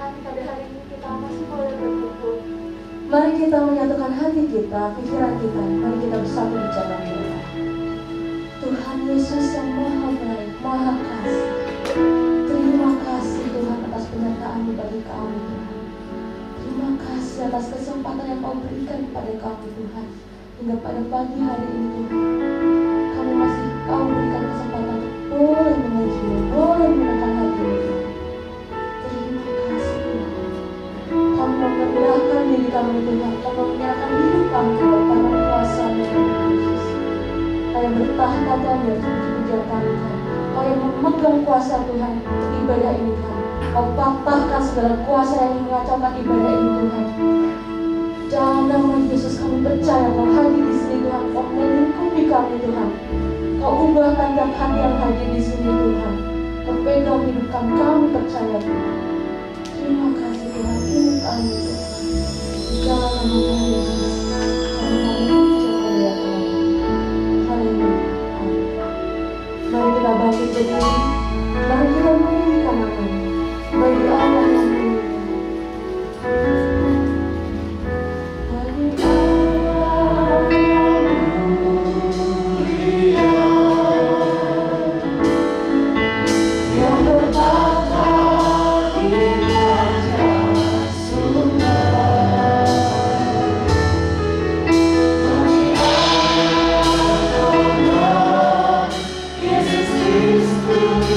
Tuhan, pada hari ini kita masih boleh berkumpul. Mari kita menyatukan hati kita, pikiran kita. Mari kita bersatu di jalan Tuhan. Tuhan Yesus yang maha baik, maha kasih. Terima kasih Tuhan atas penyertaan-Mu bagi kami Tuhan. Terima kasih atas kesempatan yang Kau berikan kepada kami Tuhan. Hingga pada pagi hari ini Tuhan, kami masih Kau berikan kesempatan untuk boleh mengaji-Mu, boleh menekan hati-Mu Tuhan. Terima kasih Tuhan. Kami merendahkan diri kami Tuhan. Kami menyerahkan hidup kami Tuhan karena kuasa-Mu Tuhan Yesus. Kau yang bertahta Tuhan di atas puji-pujian kami Tuhan. Kau yang memegang kuasa Tuhan untuk ibadah ini Tuhan. Kau patahkan segala kuasa yang mengacaukan ibadah ini Tuhan. Dalam nama Yesus kami percaya Kau hadir di sini Tuhan. Kau melingkupi kami Tuhan. Kau ubahkan tiap hati yang hadir di sini Tuhan. Kau pegang hidup kami. Kami percaya Tuhan. Terima kasih Tuhan. Ini kami Tuhan. Dalam nama Yesus kami mengucap kemuliaan. Haleluya. Amin. Mari kita bangkit berdiri. Mari kita menyanyikan nama bagi Allah yang mulia. Yesus Kristus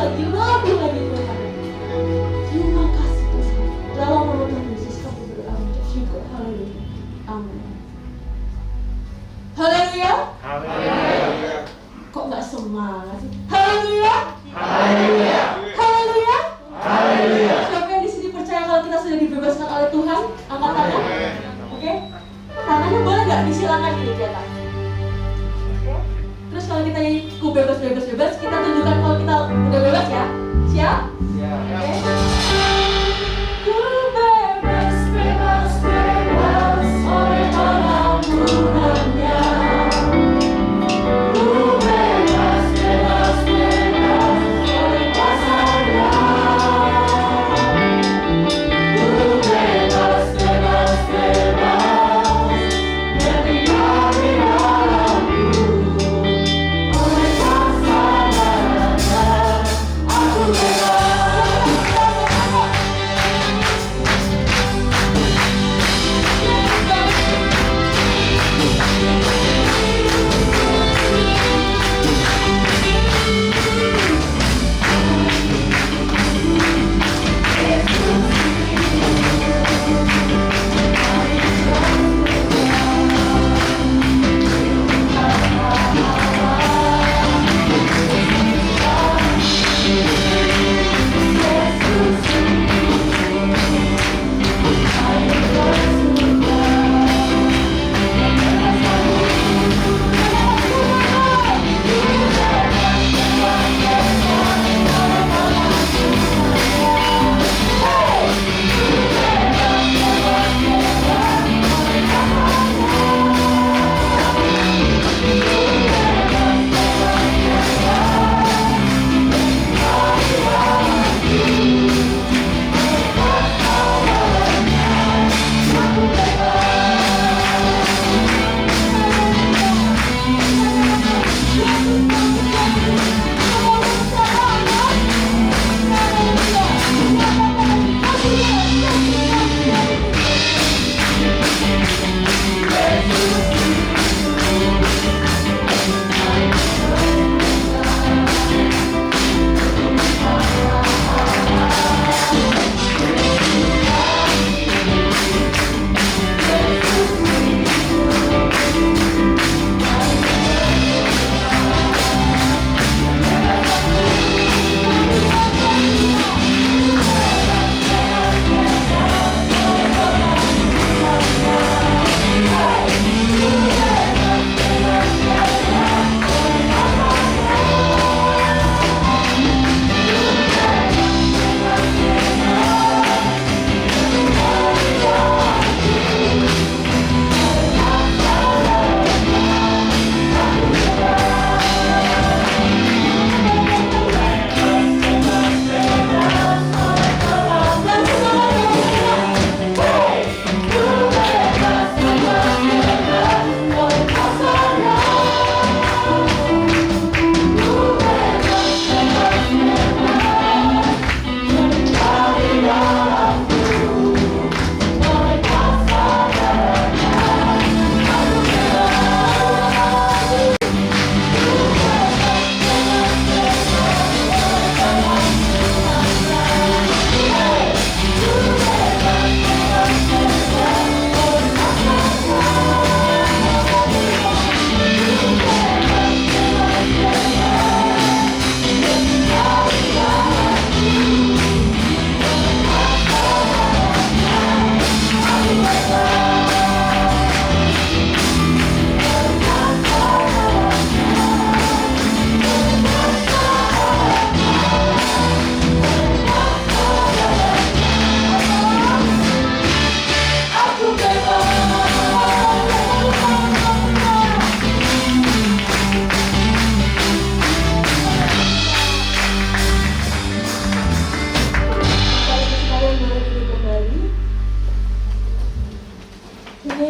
lagi Tuhan. Terima kasih Tuhan. Dalam nama Tuhan Yesus kami berdoa syukur. Haleluya. Amin. Haleluya. Haleluya. Kok nggak semangat sih? Haleluya. Haleluya. Haleluya. Haleluya. Siapa yang di sini percaya kalau kita sudah dibebaskan oleh Tuhan? Angkat tangan. Oke. Tangannya boleh nggak disilakan ini di atas. Oke. Terus kalau kita nyanyi ku bebas, kita tunjukkan kalau kita udah bebas ya. Siap? Oke. Ku bebas, oleh pengampunannya. Ku bebas, oleh kuasa-Nya. Ku bebas, dari hari dalamku. Oleh kuasa-Nya, aku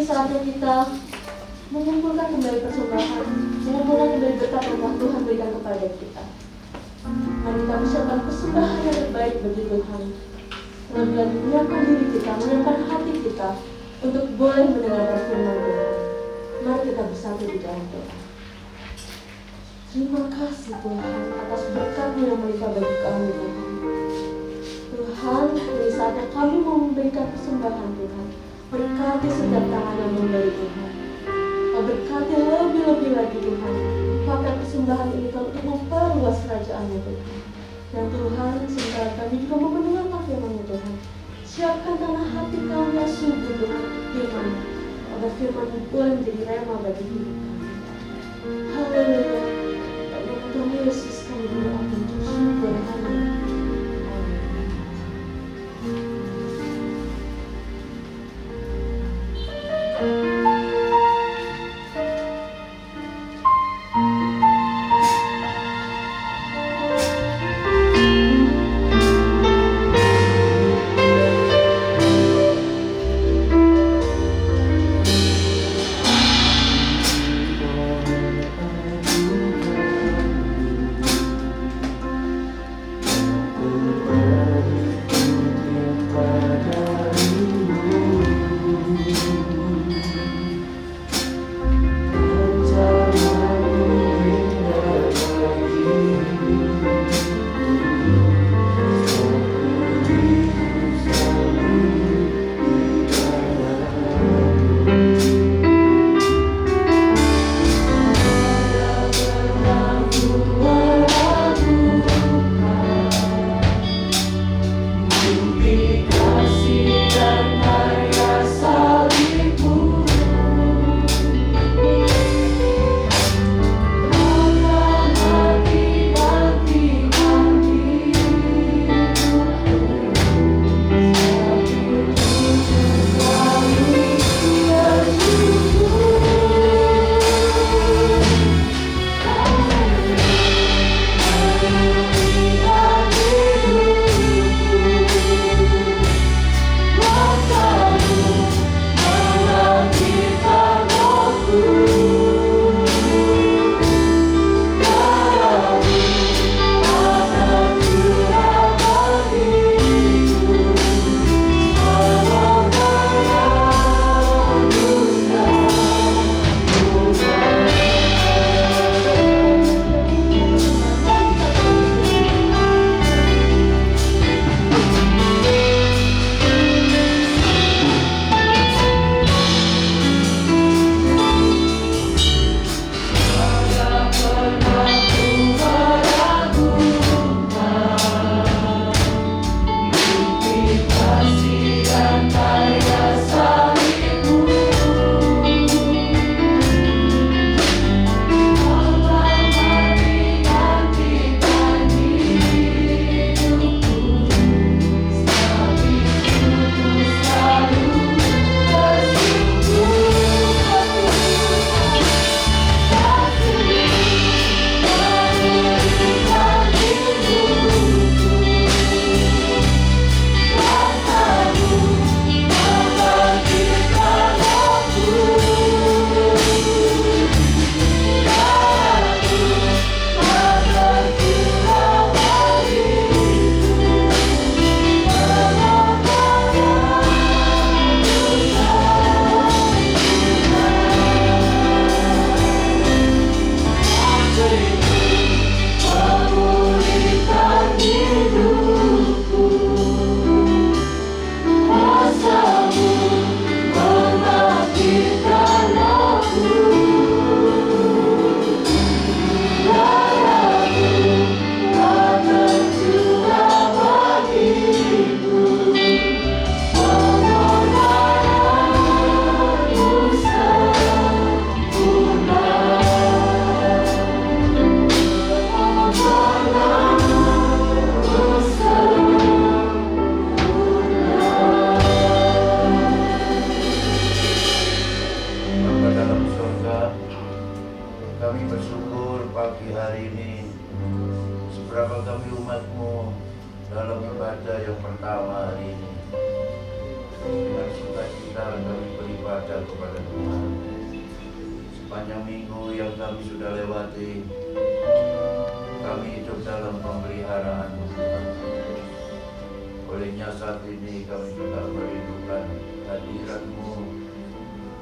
saatnya kita mengumpulkan kembali persembahan, mengumpulkan kembali berkat yang Tuhan berikan kepada kita. Mari kita persiapkan persembahan yang terbaik bagi Tuhan. Lalu menyiapkan diri kita, menyiapkan hati kita untuk boleh mendengarkan firman Tuhan. Mari kita bersatu di dalam doa. Terima kasih Tuhan atas berkat-Mu yang melimpah bagi kami Tuhan. Tuhan, di saatnya kami mau memberikan persembahan Tuhan, berkati setiap tangan yang memberi Tuhan. Kau berkati lebih-lebih lagi Tuhan. Pakai persembahan ini Tuhan untuk memperluas kerajaan-Mu Tuhan. Dan Tuhan, sementara kami juga mau mendengarkan firman-Mu Tuhan. Siapkan tanah hati kami yang subur Tuhan untuk firman, agar firman-Mu boleh menjadi rema bagi hidup kami. Haleluya. Dalam Tuhan Yesus kami berdoa dan bersyukur. Amin.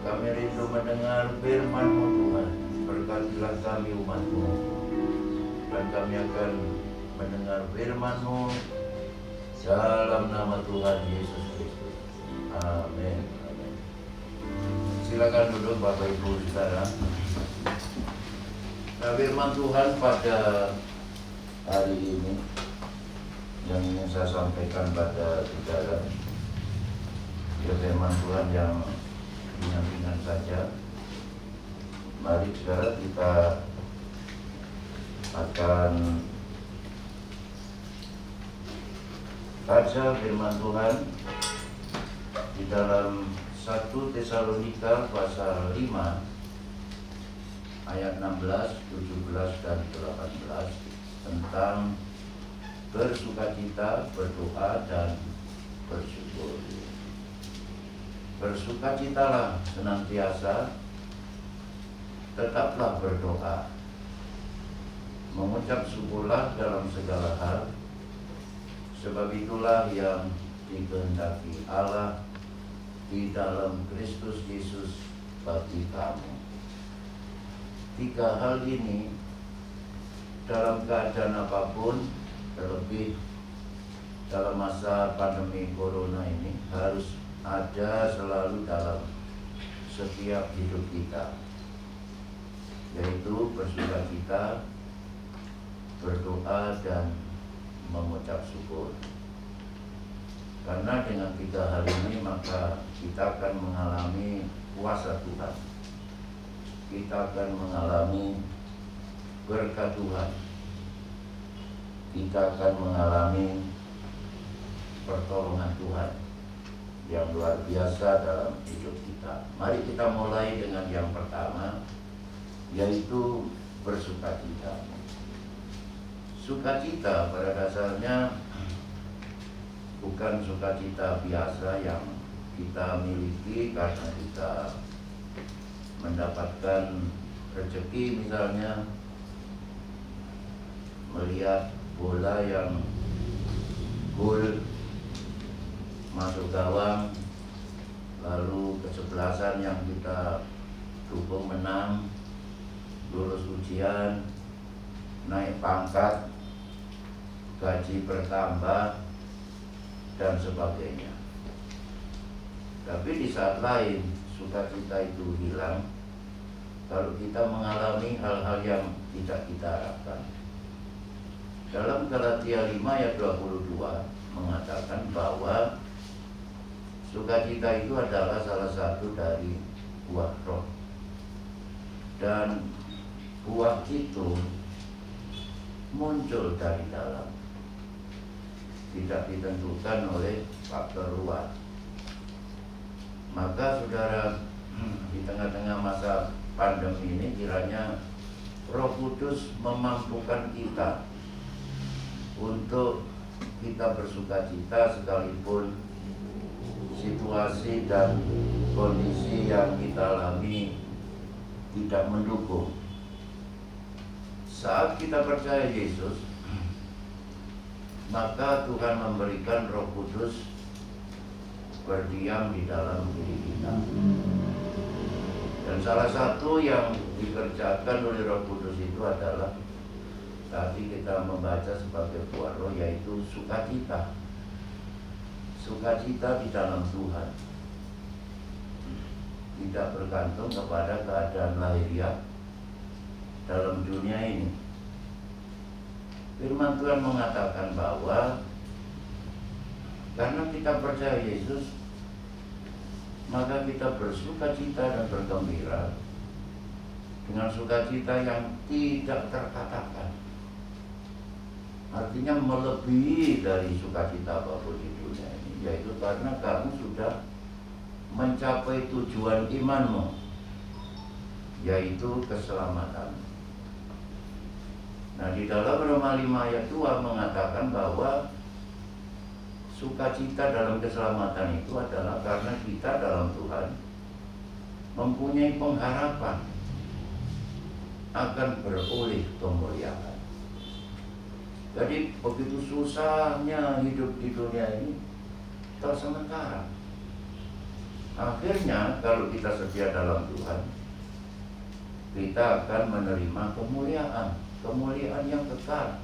Kami rindu mendengar firman-Mu Tuhan. Berkatilah kami umat-Mu. Dan kami akan mendengar firman-Mu dalam nama Tuhan Yesus Kristus. Amin. Amin. Silakan duduk Bapak Ibu Saudara. Nah, firman Tuhan pada hari ini yang ingin saya sampaikan pada saudara, firman Tuhan yang ringan-ringan saja. Mari saudara kita akan baca firman Tuhan di dalam 1 Tesalonika pasal 5 ayat 16, 17 dan 18 tentang bersukacita, berdoa dan bersyukur. Bersukacitalah senantiasa, tetaplah berdoa. Mengucap syukurlah dalam segala hal, sebab itulah yang dikehendaki Allah di dalam Kristus Yesus bagi kamu. 3 hal ini dalam keadaan apapun, terlebih dalam masa pandemi corona ini, harus ada selalu dalam setiap hidup kita, yaitu bersukacita, berdoa dan mengucap syukur. Karena dengan 3 hal ini maka kita akan mengalami kuasa Tuhan, kita akan mengalami berkat Tuhan, kita akan mengalami pertolongan Tuhan yang luar biasa dalam hidup kita. Mari kita mulai dengan yang pertama, yaitu bersukacita. Sukacita pada dasarnya bukan sukacita biasa yang kita miliki karena kita mendapatkan rezeki, misalnya melihat bola yang gol masuk gawang, lalu kesebelasan yang kita dukung menang, lulus ujian, naik pangkat, gaji bertambah, dan sebagainya. Tapi di saat lain sukacita itu hilang kalau kita mengalami hal-hal yang tidak kita harapkan. Dalam Galatia 5 ayat 22 mengatakan bahwa sukacita itu adalah salah satu dari buah roh. Dan buah itu muncul dari dalam, tidak ditentukan oleh faktor luar. Maka saudara, di tengah-tengah masa pandemi ini kiranya Roh Kudus memampukan kita untuk kita bersukacita sekalipun situasi dan kondisi yang kita alami tidak mendukung. Saat kita percaya Yesus, maka Tuhan memberikan Roh Kudus berdiam di dalam diri kita. Dan salah satu yang dikerjakan oleh Roh Kudus itu adalah tadi kita membaca sebagai buah roh, yaitu sukacita. Sukacita di dalam Tuhan, tidak bergantung kepada keadaan lahiriah dalam dunia ini. Firman Tuhan mengatakan bahwa karena kita percaya Yesus, maka kita bersukacita dan bergembira dengan sukacita yang tidak terkatakan. Artinya melebihi dari sukacita apapun di dunia ini, yaitu karena kamu sudah mencapai tujuan imanmu, yaitu keselamatan. Nah, di dalam Roma 5 ayat 2 mengatakan bahwa sukacita dalam keselamatan itu adalah karena kita dalam Tuhan mempunyai pengharapan akan beroleh kemuliaan. Jadi begitu susahnya hidup di dunia ini tersementara. Akhirnya kalau kita setia dalam Tuhan, kita akan menerima kemuliaan. kemuliaan yang kekal.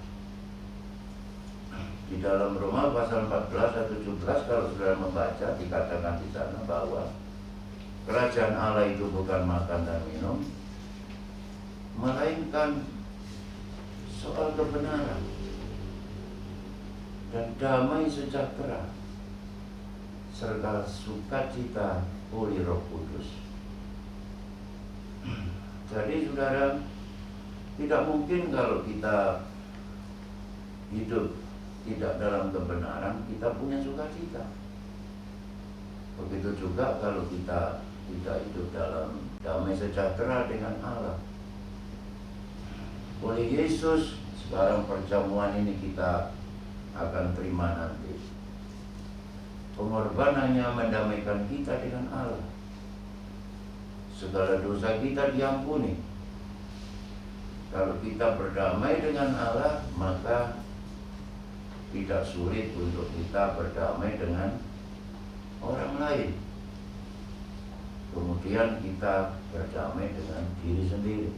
Di dalam Roma pasal 14 dan 17 kalau saudara membaca dikatakan di sana bahwa kerajaan Allah itu bukan makan dan minum, melainkan soal kebenaran dan damai sejahtera serta sukacita oleh Roh Kudus. Jadi saudara, tidak mungkin kalau kita hidup tidak dalam kebenaran, kita punya sukacita. Begitu juga kalau kita tidak hidup dalam damai sejahtera dengan Allah. Oleh Yesus, sekarang perjamuan ini kita akan terima nanti. Pengorbanannya mendamaikan kita dengan Allah. Segala dosa kita diampuni. Kalau kita berdamai dengan Allah, maka tidak sulit untuk kita berdamai dengan orang lain. Kemudian kita berdamai dengan diri sendiri,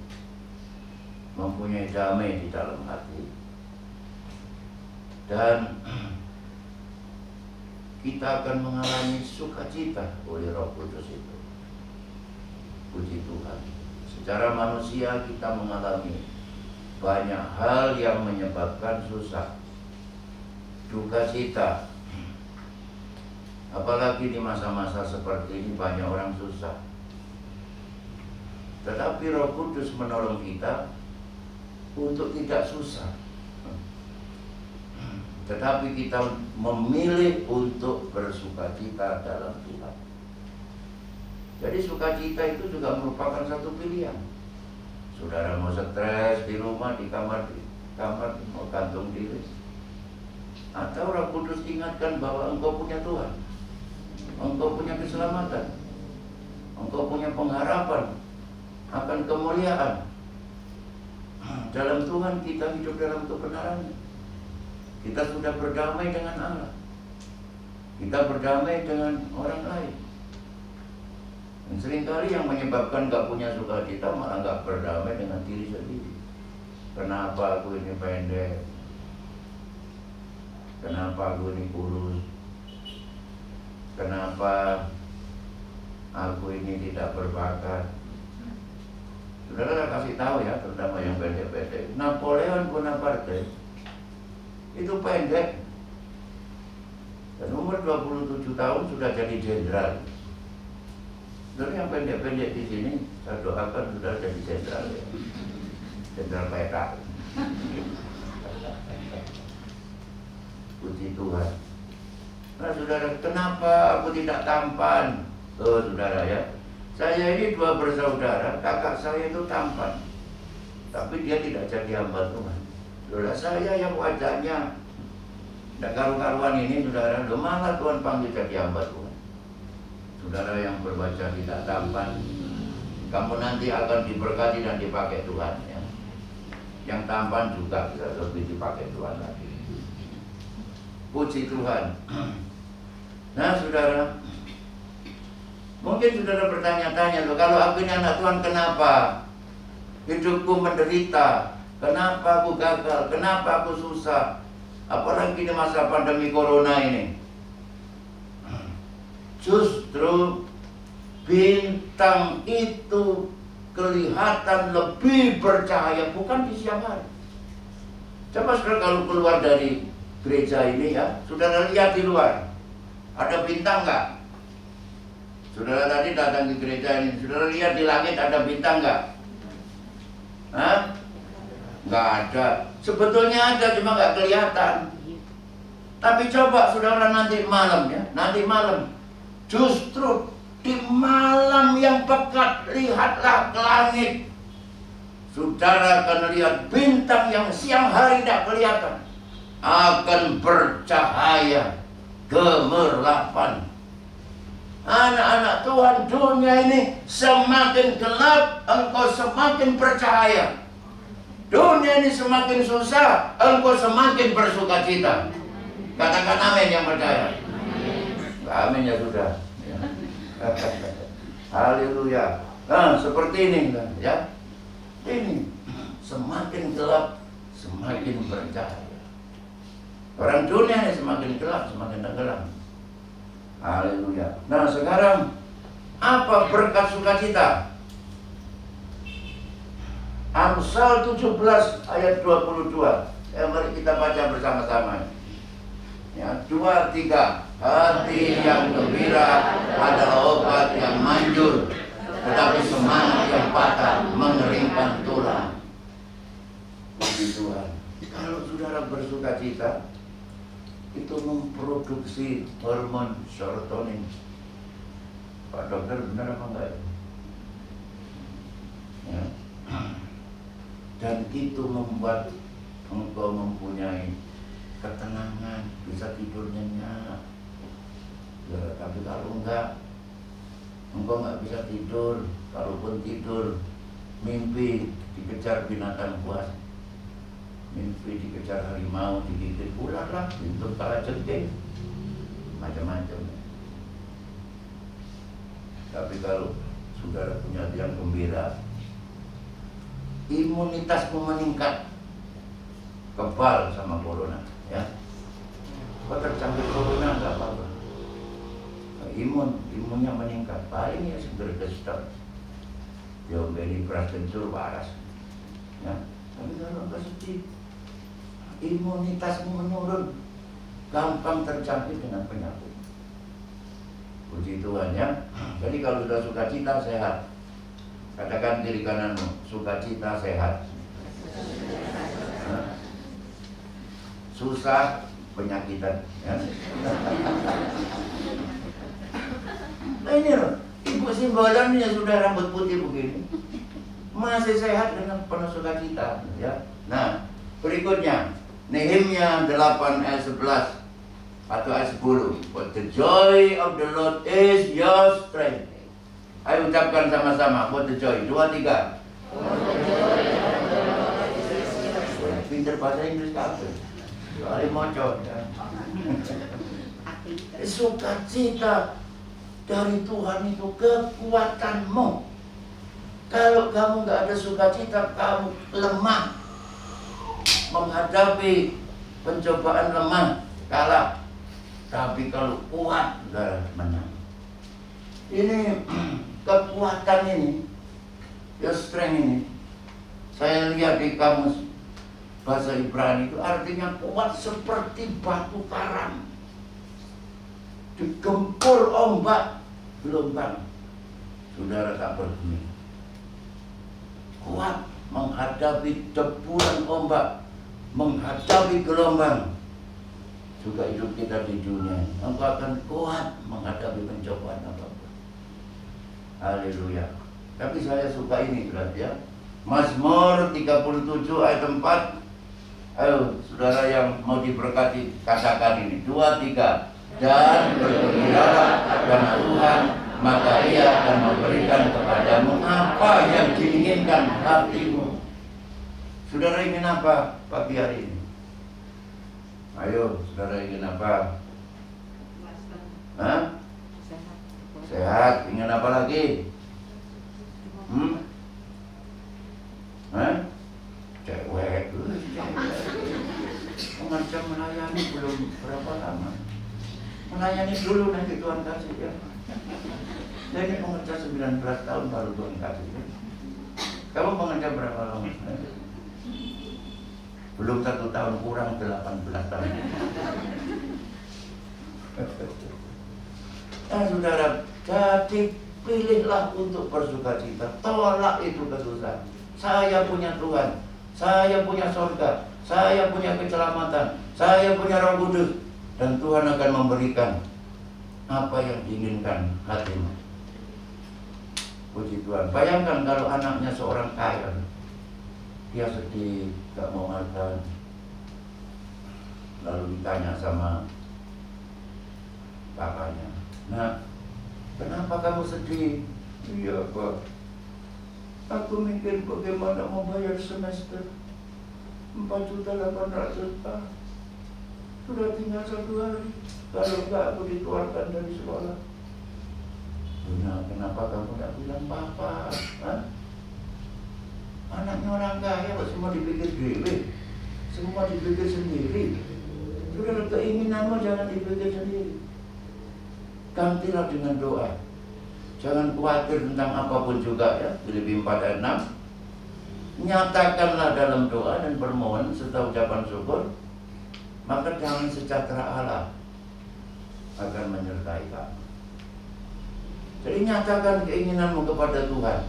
mempunyai damai di dalam hati. Dan kita akan mengalami sukacita oleh Roh Kudus itu. Puji Tuhan. Secara manusia kita mengalami banyak hal yang menyebabkan susah, duka cita. Apalagi di masa-masa seperti ini banyak orang susah. Tetapi Roh Kudus menolong kita untuk tidak susah. Tetapi kita memilih untuk bersukacita dalam Tuhan. Jadi sukacita itu juga merupakan satu pilihan. Saudara mau stres di rumah, di kamar mau gantung diri, atau Roh Kudus ingatkan bahwa engkau punya Tuhan, engkau punya keselamatan, engkau punya pengharapan akan kemuliaan. Dalam Tuhan kita hidup dalam kebenarannya. Kita sudah berdamai dengan Allah. Kita berdamai dengan orang lain. Dan seringkali yang menyebabkan gak punya sukacita malah gak berdamai dengan diri sendiri. Kenapa aku ini pendek? Kenapa aku ini kurus? Kenapa aku ini tidak berbakat? Saudara kasih tahu ya, terutama yang pendek-pendek. Napoleon Bonaparte itu pendek, dan umur 27 tahun sudah jadi jenderal. Saudara yang pendek-pendek di sini, saya doakan sudah jadi jenderal ya. Jenderal perak. Puji Tuhan. Nah saudara, kenapa aku tidak tampan? Oh saudara ya, saya ini dua bersaudara, kakak saya itu tampan, tapi dia tidak jadi hamba Tuhan. Saudara saya yang wajahnya tidak karu-karuan ini, saudara, malah Tuhan panggil jadi hamba Tuhan. Saudara yang berwajah tidak tampan, kamu nanti akan diberkati dan dipakai Tuhan ya. Yang tampan juga bisa lebih dipakai Tuhan lagi. Puji Tuhan. Nah saudara, mungkin saudara bertanya-tanya, loh kalau aku ini anak Tuhan kenapa hidupku menderita? Kenapa aku gagal? Kenapa aku susah? Apalagi di masa pandemi corona ini. Justru bintang itu kelihatan lebih bercahaya bukan di siang hari. Coba saudara kalau keluar dari gereja ini ya, saudara lihat di luar, ada bintang nggak? Saudara tadi datang ke gereja ini, saudara lihat di langit ada bintang nggak? Hah? Nggak ada. Sebetulnya ada, cuma nggak kelihatan. Tapi coba saudara nanti malam ya, nanti malam, justru di malam yang pekat, lihatlah ke langit. Saudara akan lihat bintang yang siang hari tidak kelihatan, akan bercahaya gemerlapan. Anak-anak Tuhan, dunia ini semakin gelap, engkau semakin bercahaya. Dunia ini semakin susah, engkau semakin bersukacita. Katakan amin yang percaya. Amin ya sudah. Haleluya. Nah, seperti ini ya. Ini semakin gelap, semakin bercahaya. Orang dunia ini semakin gelap, semakin tenggelam. Haleluya. Nah sekarang, apa berkat sukacita? Amsal 17 ayat 22. Mari kita baca bersama-sama. Ya, 2, 3. Hati yang gembira adalah obat yang manjur, tetapi semangat yang patah mengeringkan tulang. Puji Tuhan. Kalau saudara bersukacita, itu memproduksi hormon serotonin. Pak dokter benar apa enggak? Ya. Dan itu membuat engkau mempunyai ketenangan, bisa tidur nyenyak. Ya, tapi kalau enggak, engkau enggak bisa tidur. Kalaupun tidur, mimpi dikejar binatang buas, mimpi dikejar harimau, digigit ular lah, bentuk kalajengking, macam-macam. Tapi kalau saudara punya yang gembira, imunitasmu meningkat, kebal sama corona, ya. Kau terjangkit corona nggak apa-apa, imunnya meningkat, paling ya segera gestar, diombeni beras kencur waras, ya. Tapi kalau nggak sedih, imunitasmu menurun, gampang terjangkit dengan penyakit. Puji Tuhan ya. Jadi kalau sudah sukacita sehat, katakan kiri kananmu, sukacita sehat. Susah penyakitan, ya. Nah ini loh, ibu simbolannya sudah rambut putih begini, masih sehat dengan penuh sukacita, ya. Nah berikutnya Nehemia 8 ayat 11 atau ayat 10. But the joy of the Lord is your strength. Ayo ucapkan sama-sama, what the joy. 2, 3. Pinter bahasa Inggris kabel. Soalnya mocok ya. Sukacita dari Tuhan itu kekuatanmu. Kalau kamu gak ada sukacita, kamu lemah. Menghadapi pencobaan lemah, kalah. Tapi kalau kuat, saudara menang. Ini kekuatan ini, ya strength ini, saya lihat di kamus bahasa Ibrani itu artinya kuat seperti batu karang, digempur ombak gelombang, saudara tak berbunyi. Kuat menghadapi deburan ombak, menghadapi gelombang. Juga hidup kita di dunia, engkau akan kuat menghadapi pencobaan apapun. Haleluya. Tapi saya suka ini, saudara ya. Mazmur 37 ayat 4. Ayo, saudara yang mau diberkati, katakan ini. 2, 3. Dan bergembiralah karena Tuhan, maka Ia akan memberikan kepadamu apa yang diinginkan hatimu. Saudara ingin apa pagi hari ini? Ayo, saudara ingin apa? Hah? Sehat. Ingin apa lagi? Hah? Cewek. Mengancam melayani belum berapa lama. Melayani dulu nanti Tuhan kasih ya. Saya ini pengajar 19 tahun baru Tuhan kasih ya. Kamu pengajar berapa lama? Belum 1 tahun, kurang 18 tahun. Nah saudara, jadi pilihlah untuk bersukacita. Tolak itu kesusahan. Saya punya Tuhan, saya punya surga, saya punya keselamatan, saya punya Roh Kudus, dan Tuhan akan memberikan apa yang diinginkan hatimu. Puji Tuhan. Bayangkan kalau anaknya seorang kaya, dia sedih, gak mau makan, lalu ditanya sama kakaknya, "Nah, kenapa kamu sedih?" "Iya Pak, aku mikir bagaimana mau bayar semester 4.800.000. Sudah tinggal 1 hari, kalau enggak aku dikeluarkan dari sekolah." "Nah, kenapa kamu gak bilang Papa? Hah? Anaknya orang kaya kok semua dipikir dewe, semua dipikir sendiri. Saudara, keinginanmu jangan dipikir sendiri. Gantilah dengan doa. Jangan khawatir tentang apapun juga ya. Filipi 4 ayat 6. Nyatakanlah dalam doa dan permohonan serta ucapan syukur, maka damai sejahtera Allah akan menyertai kamu. Jadi nyatakan keinginanmu kepada Tuhan.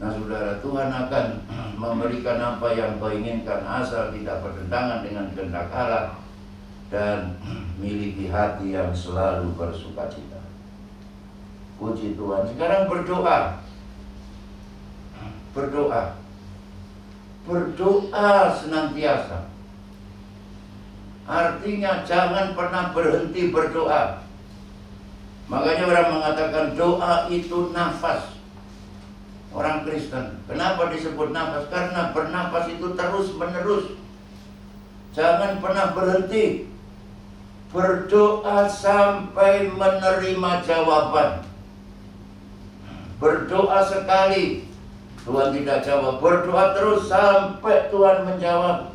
Nah saudara, Tuhan akan memberikan apa yang kau inginkan asal tidak bertentangan dengan kehendak Allah dan miliki hati yang selalu bersukacita. Puji Tuhan. Sekarang berdoa. Berdoa. Berdoa senantiasa. Artinya jangan pernah berhenti berdoa. Makanya orang mengatakan doa itu nafas. Orang Kristen, kenapa disebut nafas? Karena bernafas itu terus menerus. Jangan pernah berhenti. Berdoa sampai menerima jawaban. Berdoa sekali Tuhan tidak jawab, berdoa terus sampai Tuhan menjawab.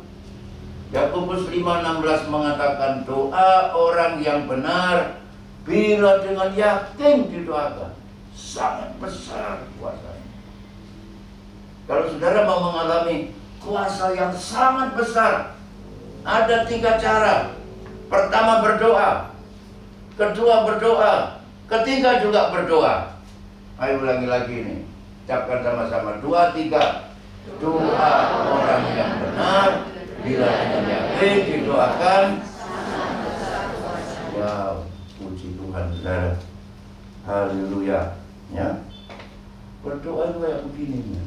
Yakobus 5:16 mengatakan doa orang yang benar bila dengan yakin didoakan sangat besar kuasanya. Kalau saudara mau mengalami kuasa yang sangat besar, ada 3 cara. Pertama berdoa, kedua berdoa, ketiga juga berdoa. Ayo ulangi lagi nih, ucapkan sama-sama 2, 3. Doa orang yang benar bila dengan yakin didoakan. Wow, puji Tuhan saudara. Haleluya. Ya. Berdoa juga yang begini.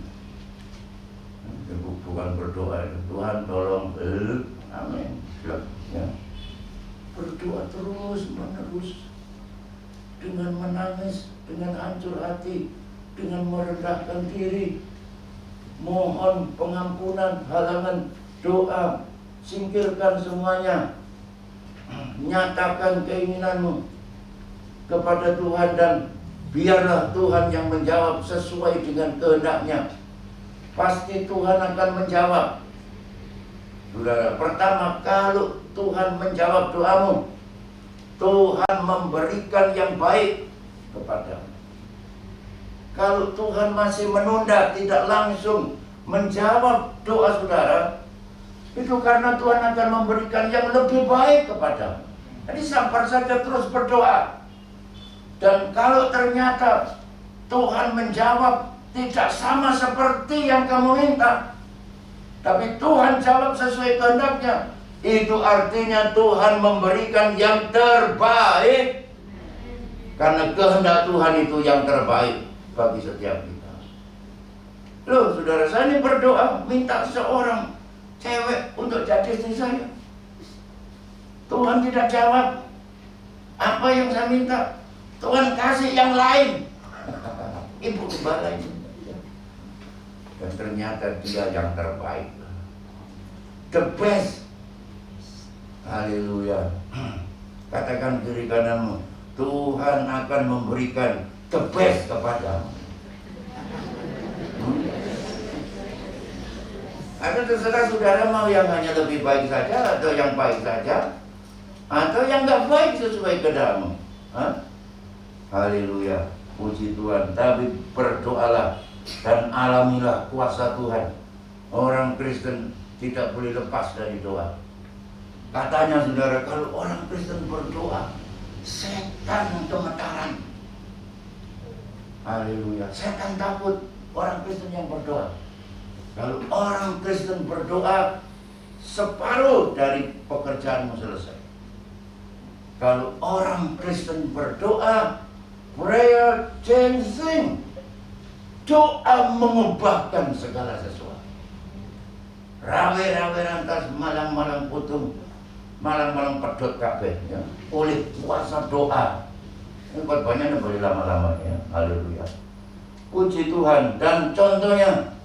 Bukan berdoa, Tuhan tolong, amin. Ya. Berdoa terus menerus dengan menangis, dengan hancur hati, dengan merendahkan diri, mohon pengampunan, halangan doa, singkirkan semuanya, nyatakan keinginanmu kepada Tuhan dan biarlah Tuhan yang menjawab sesuai dengan kehendaknya. Pasti Tuhan akan menjawab. Saudara, pertama, kalau Tuhan menjawab doamu, Tuhan memberikan yang baik kepadamu. Kalau Tuhan masih menunda, tidak langsung menjawab doa saudara, itu karena Tuhan akan memberikan yang lebih baik kepadamu. Jadi sabar saja, terus berdoa. Dan kalau ternyata Tuhan menjawab tidak sama seperti yang kamu minta, tapi Tuhan jawab sesuai kehendaknya, itu artinya Tuhan memberikan yang terbaik. Karena kehendak Tuhan itu yang terbaik bagi setiap kita. Loh saudara, saya ini berdoa minta seorang cewek untuk jadi istri saya. Tuhan tidak jawab apa yang saya minta. Tuhan kasih yang lain. Ibu gembala ini. Dan ternyata dia yang terbaik. The best. Haleluya. Katakan kiri kananmu, Tuhan akan memberikan the best kepadamu. Atau terserah saudara mau yang hanya lebih baik saja, atau yang baik saja, atau yang gak baik sesuai kehendakmu. Haleluya. Puji Tuhan. Tapi berdoalah dan alamilah kuasa Tuhan. Orang Kristen tidak boleh lepas dari doa. Katanya saudara, kalau orang Kristen berdoa, setan gemetaran. Haleluya. Setan takut orang Kristen yang berdoa. Kalau orang Kristen berdoa, separuh dari pekerjaanmu selesai. Kalau orang Kristen berdoa, prayer changing. Doa mengubahkan segala sesuatu. Rawe-rawe rantas, malang-malang putung, malang-malang pedot kabeh ya. Oleh kuasa doa. Ini khotbahnya boleh lama-lama ya. Haleluya. Puji Tuhan. Dan contohnya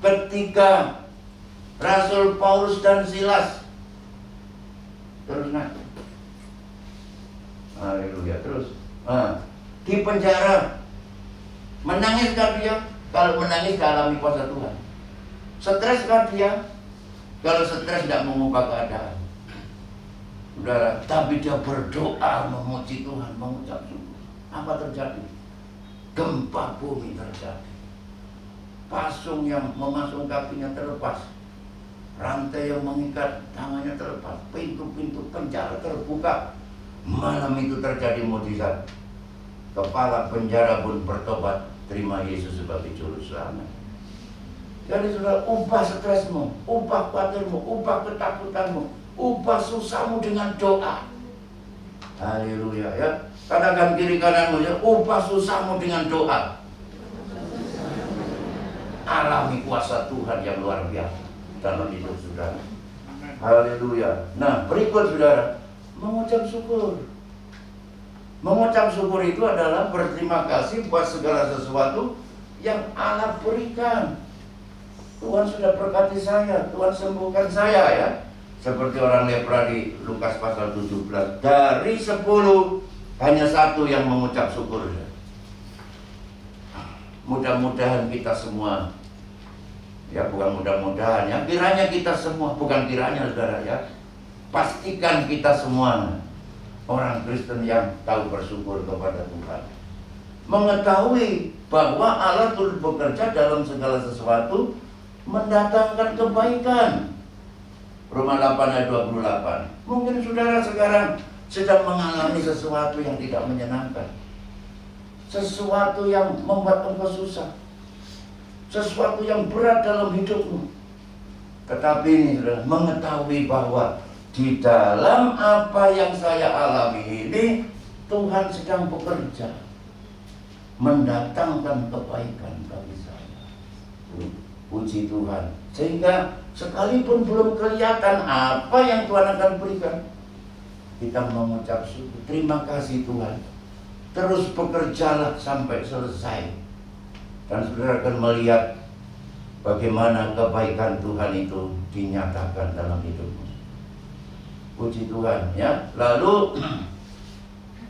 ketika Rasul Paulus dan Silas terus haleluya, terus di penjara, menangis kan dia? Kalau menangis alami kuasa Tuhan. Stres kan dia? Kalau stres tidak mengubah keadaan. Saudara, tapi dia berdoa memuji Tuhan, mengucap syukur. Apa terjadi? Gempa bumi terjadi. Pasung yang memasung kakinya terlepas. Rantai yang mengikat tangannya terlepas. Pintu-pintu penjara terbuka. Malam itu terjadi mukjizat. Kepala penjara pun bertobat, terima Yesus sebagai juru selamat. Jadi saudara, ubah stresmu, ubah khawatirmu, ubah ketakutanmu, ubah susahmu dengan doa. Haleluya ya. Katakan kiri kananmu ya, ubah susahmu dengan doa. Alami kuasa Tuhan yang luar biasa dalam hidup saudara. Haleluya. Nah, berikut saudara, mengucap syukur. Mengucap syukur itu adalah berterima kasih buat segala sesuatu yang Allah berikan. Tuhan sudah berkati saya, Tuhan sembuhkan saya ya. Seperti orang lepra di Lukas pasal 17. Dari 10 hanya 1 yang mengucap syukur. Mudah-mudahan kita semua, ya bukan mudah-mudahan ya, kiranya kita semua, bukan kiranya saudara ya, pastikan kita semua orang Kristen yang tahu bersyukur kepada Tuhan, mengetahui bahwa Allah turut bekerja dalam segala sesuatu, mendatangkan kebaikan. Roma 8 ayat 28. Mungkin saudara sekarang sedang mengalami sesuatu yang tidak menyenangkan, sesuatu yang membuat engkau susah, sesuatu yang berat dalam hidupmu. Tetapi ini saudara, mengetahui bahwa di dalam apa yang saya alami ini, Tuhan sedang bekerja mendatangkan kebaikan bagi saya. Puji Tuhan. Sehingga sekalipun belum kelihatan apa yang Tuhan akan berikan, kita mengucap syukur. Terima kasih Tuhan. Terus bekerjalah sampai selesai. Dan saudara akan melihat bagaimana kebaikan Tuhan itu dinyatakan dalam hidupmu. Puji Tuhan ya. Lalu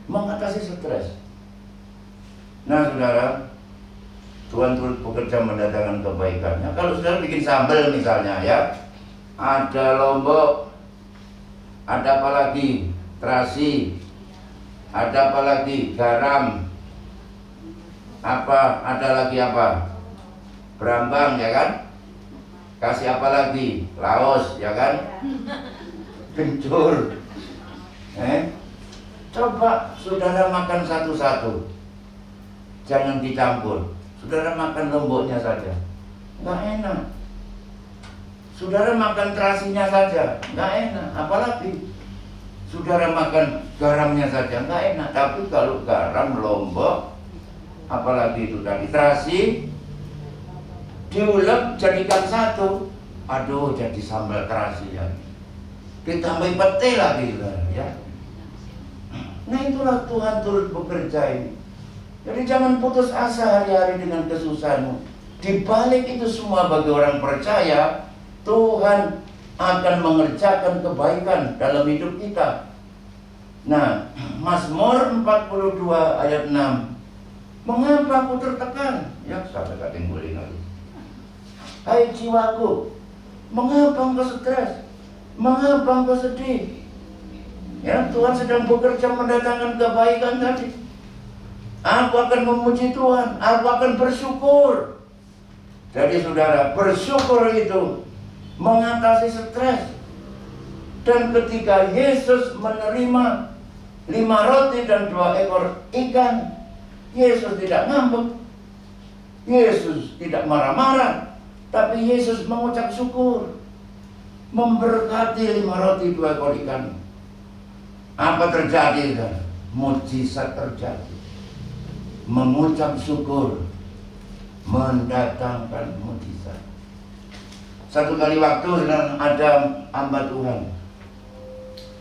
mengatasi stres. Nah saudara, Tuhan turut bekerja mendatangkan kebaikannya. Kalau saudara bikin sambal misalnya ya, ada lombok, ada apa lagi? Terasi, ada apa lagi? Garam, apa? Ada lagi apa? Berambang ya kan? Kasih apa lagi? Laos ya kan? Kencur. Coba saudara makan satu-satu, jangan dicampur. Saudara makan lomboknya saja, nggak enak. Saudara makan terasinya saja, nggak enak. Apalagi saudara makan garamnya saja, nggak enak. Tapi kalau garam, lombok, apalagi itu tadi terasi, diulek jadikan satu, aduh jadi sambal terasi ya. Ditambahin pete lagi ya. Nah itulah Tuhan turut bekerja ini. Jadi jangan putus asa hari-hari dengan kesusahanmu. Di balik itu semua bagi orang percaya, Tuhan akan mengerjakan kebaikan dalam hidup kita. Nah, Mazmur 42 ayat 6. Mengapa aku tertekan? Ya, sampai kata yang boleh lagi. Hai jiwaku, mengapa engkau stres? Mengapa engkau sedih? Ya, Tuhan sedang bekerja mendatangkan kebaikan tadi. Aku akan memuji Tuhan, aku akan bersyukur. Jadi saudara, bersyukur itu mengatasi stres. Dan ketika Yesus menerima 5 roti dan 2 ekor ikan, Yesus tidak ngambek, Yesus tidak marah-marah, tapi Yesus mengucap syukur, memberkati 5 roti 2 ekor ikan. Apa terjadi kan? Mujizat terjadi. Mengucap syukur mendatangkan mujizat. Satu kali waktu ada hamba Tuhan,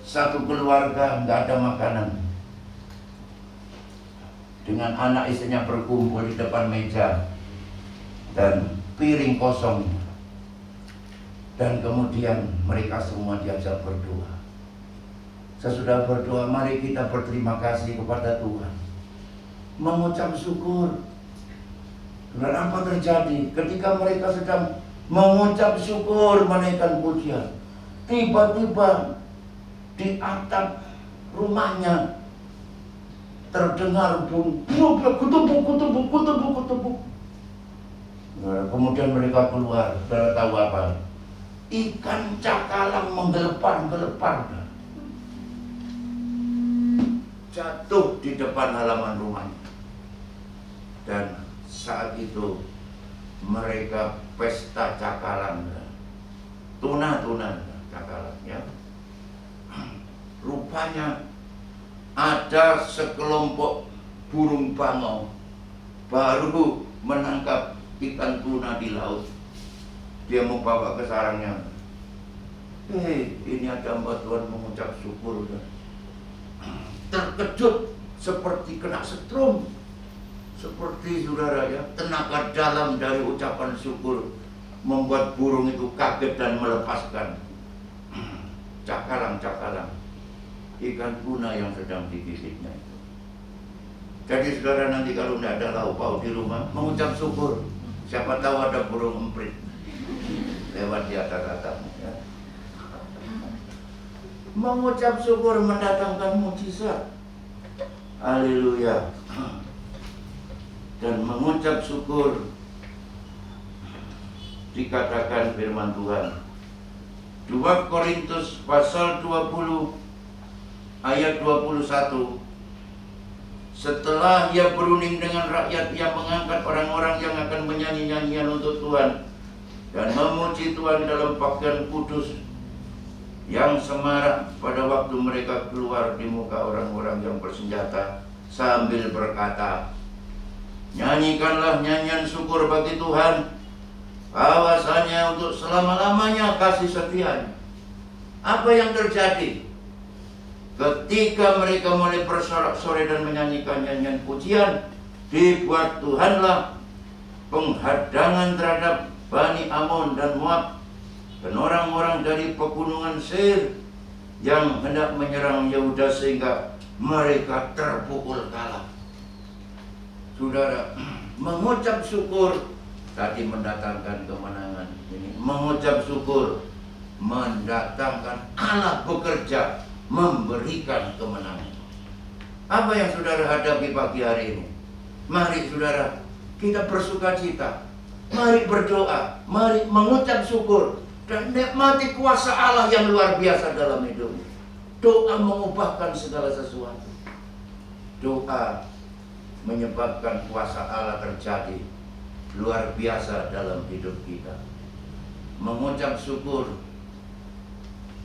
satu keluarga nggak ada makanan, dengan anak istrinya berkumpul di depan meja dan piring kosong, dan kemudian mereka semua diajak berdoa. Sesudah berdoa, mari kita berterima kasih kepada Tuhan, mengucap syukur. Dan apa terjadi ketika mereka sedang mengucap syukur, menaikkan pujian. Tiba-tiba di atap rumahnya terdengar bunyi kutubuk. Nah, kemudian mereka keluar, saudara tahu apa? Ikan cakalang menggelepar-gelepar jatuh di depan halaman rumahnya. Dan saat itu mereka pesta cakalang, tuna cakalang, ya. Rupanya ada sekelompok burung bangau baru menangkap ikan tuna di laut. Dia mau bawa ke sarangnya. Ini ada hamba Tuhan mengucap syukur. Terkejut seperti kena setrum. Seperti saudara, ya, tenaga dalam dari ucapan syukur membuat burung itu kaget dan melepaskan cakalang ikan tuna yang sedang digigitnya itu. Jadi saudara, nanti kalau tidak ada lauk pauk di rumah, mengucap syukur. Siapa tahu ada burung emprit lewat di atas atapmu, ya. Mengucap syukur mendatangkan mukjizat. Haleluya. Dan mengucap syukur dikatakan firman Tuhan 2 Korintus pasal 20 ayat 21, setelah ia berunding dengan rakyat, ia mengangkat orang-orang yang akan menyanyi nyanyian untuk Tuhan dan memuji Tuhan dalam pakaian kudus yang semarak pada waktu mereka keluar di muka orang-orang yang bersenjata sambil berkata, nyanyikanlah nyanyian syukur bagi Tuhan, bahwasanya untuk selama-lamanya kasih setianya. Apa yang terjadi? Ketika mereka mulai bersorak-sorai dan menyanyikan nyanyian pujian, dibuat Tuhanlah penghadangan terhadap Bani Amon dan Moab dan orang-orang dari pegunungan Seir yang hendak menyerang Yehuda sehingga mereka terpukul kalah. Saudara, mengucap syukur tadi mendatangkan kemenangan. Ini mengucap syukur mendatangkan Allah bekerja, memberikan kemenangan. Apa yang saudara hadapi pagi hari ini? Mari saudara, kita bersuka cita. Mari berdoa, mari mengucap syukur dan nikmati kuasa Allah yang luar biasa dalam hidup. Doa mengubahkan segala sesuatu. Doa menyebabkan kuasa Allah terjadi luar biasa dalam hidup kita. Mengucap syukur,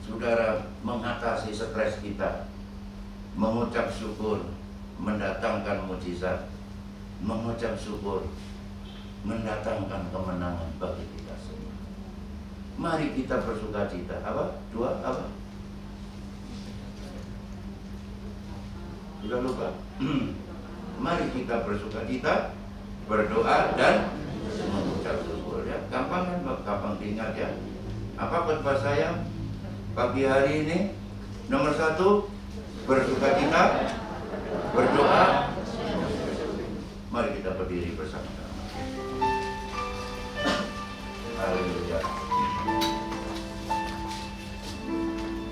saudara, mengatasi stres kita. Mengucap syukur mendatangkan mukjizat. Mengucap syukur mendatangkan kemenangan bagi kita semua. Mari kita bersuka cita. Apa? Dua apa? Sudah lupa? Mari kita bersuka cita, berdoa dan mengucap syukur, ya. Gampang kan? Gampang diingat, ya. Apa khotbah saya pagi hari ini? Nomor 1, bersuka cita, berdoa. Mari kita berdiri bersama-sama. Haleluya.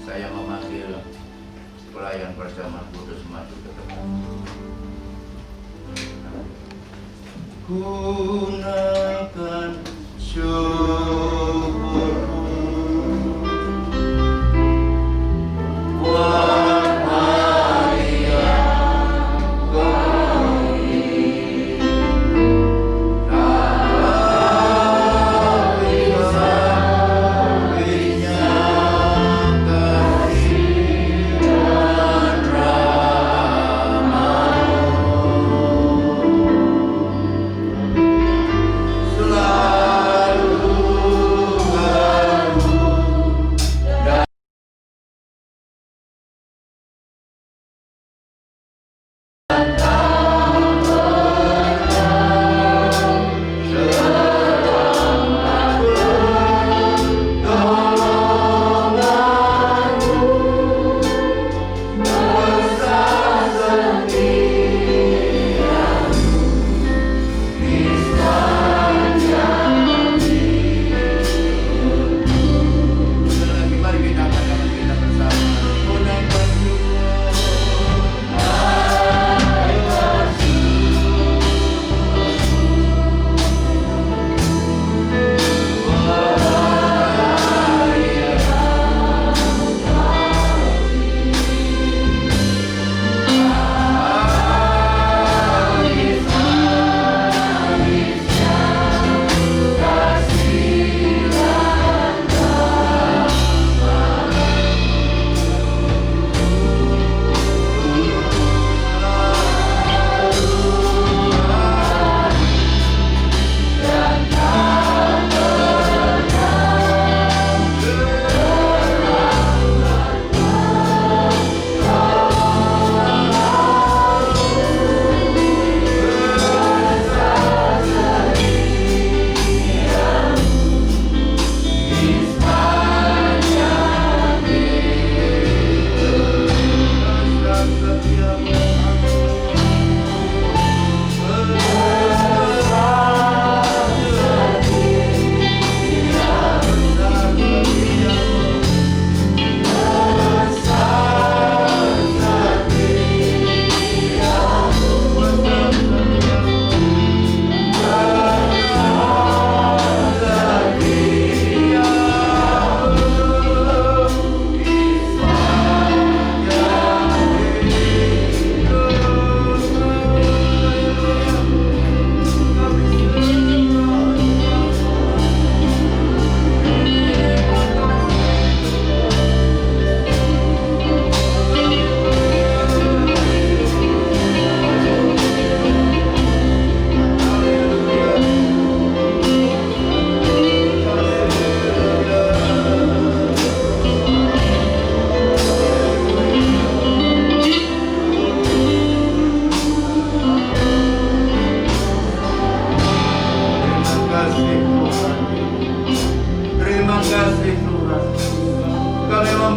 Saya memanggil pelayan bersama kudus maju ke depan. Gunakan syukurmu buat hari yang baik. Tak bisa menyangka kasih dan rahmat-Mu selalu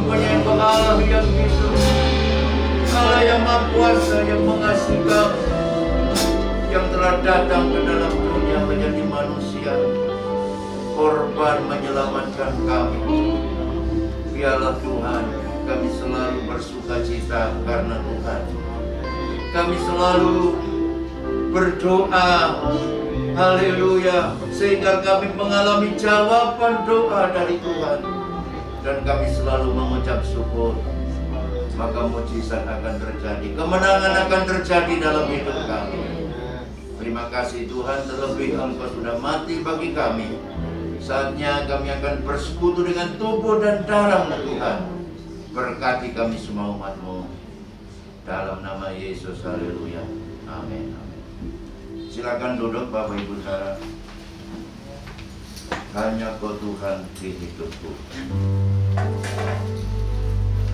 menyembah Allah yang hidup, Allah yang Maha Kuasa, yang mengasihi kami, yang telah datang ke dalam dunia menjadi manusia, korban menyelamatkan kami. Biarlah Tuhan, kami selalu bersuka cita karena Tuhan. Kami selalu berdoa, haleluya, sehingga kami mengalami jawaban doa dari Tuhan. Dan kami selalu mengucap syukur, maka mujizat akan terjadi, kemenangan akan terjadi dalam hidup kami. Terima kasih Tuhan, terlebih Engkau sudah mati bagi kami. Saatnya kami akan bersekutu dengan tubuh dan darah Tuhan. Berkati kami semua umat-Mu. Dalam nama Yesus, haleluya. Amin. Silakan duduk Bapak Ibu Saudara. Hanya Kau Tuhan di hidupku.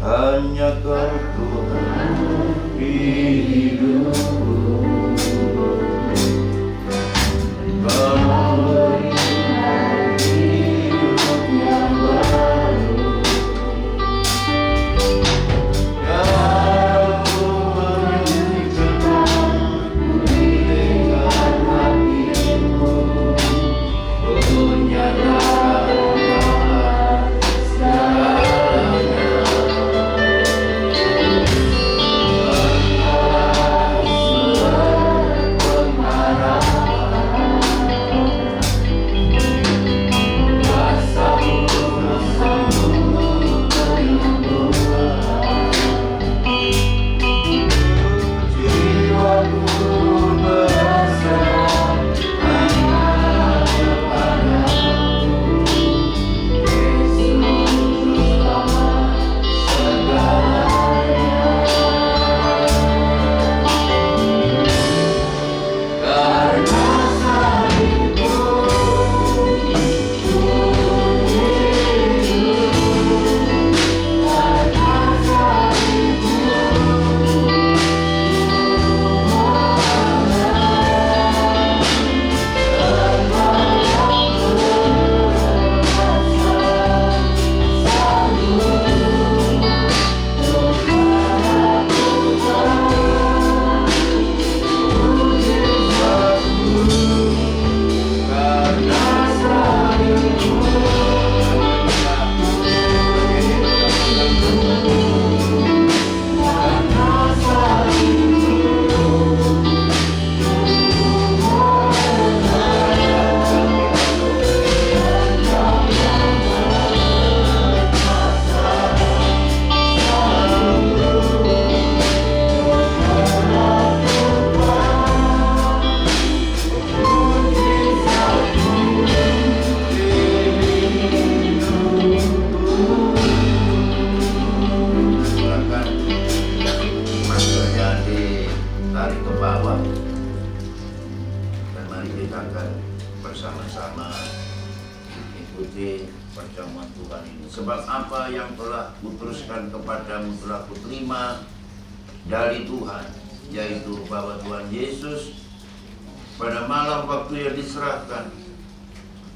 Hanya Kau Tuhan di hidupku. Kau berikan hidup yang baru. Kau menyembuhkan, pulihkan hatiku, menyatakan segalanya. perjamuan Tuhan ini. Sebab apa yang telah kuteruskan kepadamu telah kuterima dari Tuhan, yaitu bahwa Tuhan Yesus pada malam waktu yang diserahkan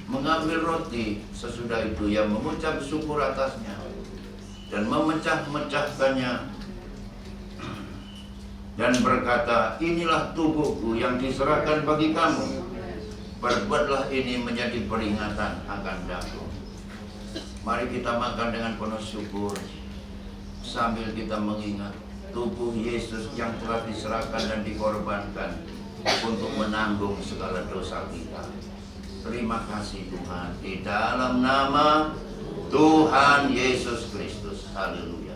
mengambil roti, sesudah itu ia mengucap syukur atasnya dan memecah-mecahkannya dan berkata, inilah tubuhku yang diserahkan bagi kamu, perbuatlah ini menjadi peringatan akan aku. Mari kita makan dengan penuh syukur sambil kita mengingat tubuh Yesus yang telah diserahkan dan dikorbankan untuk menanggung segala dosa kita. Terima kasih Tuhan, di dalam nama Tuhan Yesus Kristus. Haleluya.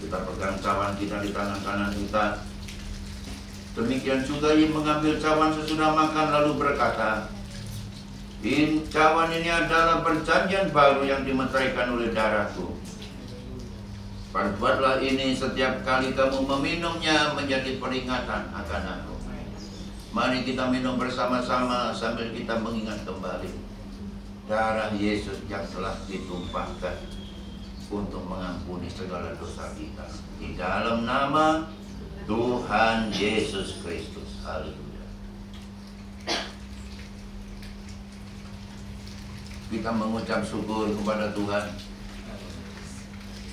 Kita pegang cawan kita di tangan kanan kita. Demikian juga ia mengambil cawan sesudah makan lalu berkata, cawan ini adalah perjanjian baru yang dimeteraikan oleh darahku. Perbuatlah ini setiap kali kamu meminumnya menjadi peringatan akan aku. Mari kita minum bersama-sama sambil kita mengingat kembali darah Yesus yang telah ditumpahkan untuk mengampuni segala dosa kita. Di dalam nama Tuhan Yesus Kristus. Haleluya. Kita mengucap syukur kepada Tuhan.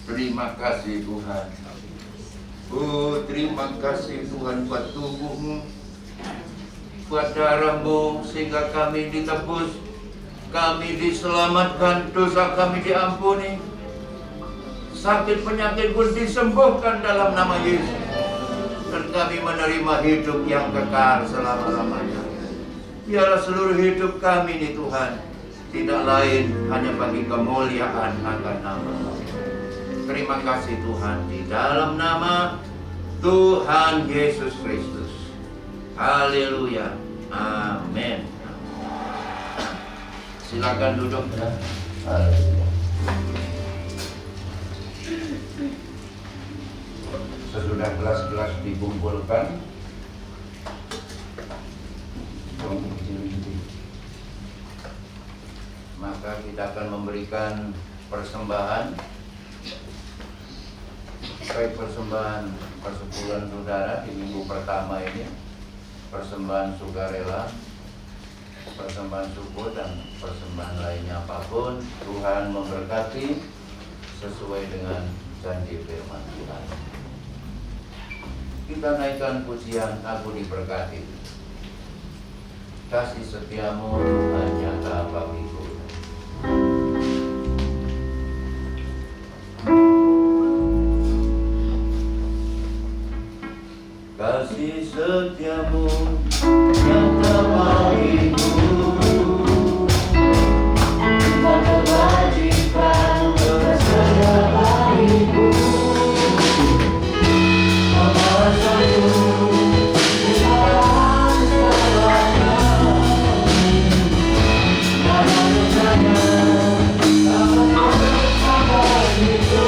Terima kasih Tuhan. Oh, terima kasih Tuhan buat tubuh-Mu, buat darah-Mu, sehingga kami ditebus, kami diselamatkan, dosa kami diampuni, sakit penyakit pun disembuhkan dalam nama Yesus. Dan kami menerima hidup yang kekal selama-lamanya. Biarlah seluruh hidup kami ini Tuhan tidak lain hanya bagi kemuliaan akan nama. Terima kasih Tuhan, di dalam nama Tuhan Yesus Kristus. Haleluya. Amin. Silakan duduk ya. Haleluya. Sesudah gelas-gelas dikumpulkan, maka kita akan memberikan persembahan, baik persembahan persepuluhan saudara di minggu pertama ini, persembahan sukarela, persembahan syukur, dan persembahan lainnya apapun. Tuhan memberkati sesuai dengan janji firman Tuhan. Kita naikkan pujian Aku Diberkati. Kasih setiamu Tuhan nyata bagiku. Kasih setiamu nyata bagiku, tak kewajiban bersedia bagiku. Pembahasanku di dalam segalanya, dalam usahanya, dalam bersama bagiku.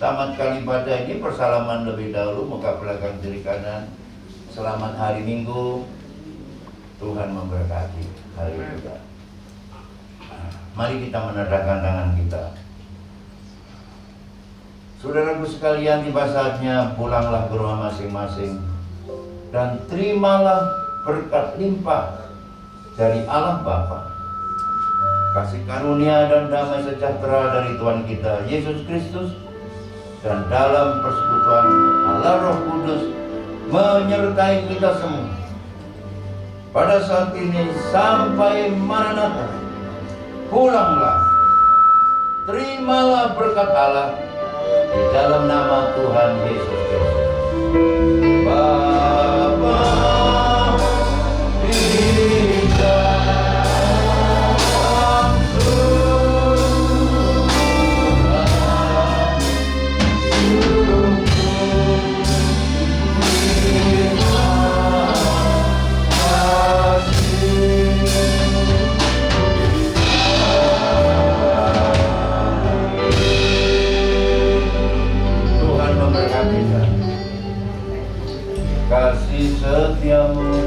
tamatkan ibadah ini, persalaman lebih dahulu, muka belakang kiri kanan. Selamat hari Minggu, Tuhan memberkati hari kita. Mari kita menadahkan tangan kita. Saudaraku sekalian, tiba saatnya pulanglah ke rumah masing-masing dan terimalah berkat limpah dari Allah Bapa, kasih karunia dan damai sejahtera dari Tuhan kita Yesus Kristus, dan dalam persekutuan Allah Roh Kudus menyertai kita semua pada saat ini sampai Maranatha. Pulanglah terimalah berkat Allah di dalam nama Tuhan Yesus Kristus. Bapa di dalam Tuhan, Tuhan memberkati kita. Kasih setiamu